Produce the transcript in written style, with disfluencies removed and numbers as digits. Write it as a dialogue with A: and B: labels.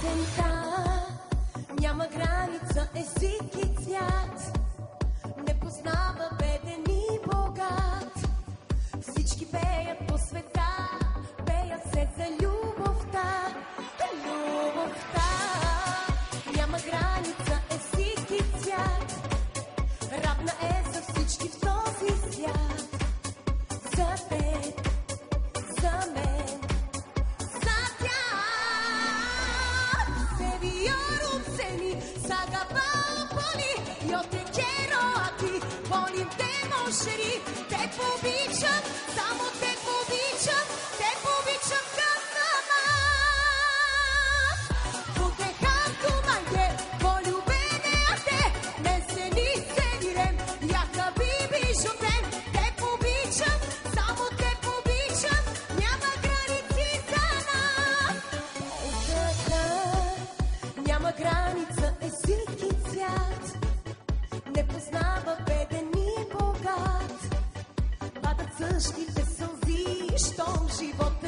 A: Есента няма граница, език и цвят, не познава беден и богат. Всички пеят по света, пеят се за любовта. Любовта няма граница, език и цвят, равна е за всички в този свят. За теб, за мен, за tях. Se vieron seni, sagaba poli, yo te quiero a ti, volim te mošeri, te pobičam, samo te pobičam kad nama. Uteham kumanje, poljubene a te, ne se ni senirem, jaka bibi žutem, te pobičam, samo te pobičam, няма граници за нас. Няма граница, език и цвят, не познава беден и богат. Падат същите сълзи, щом живота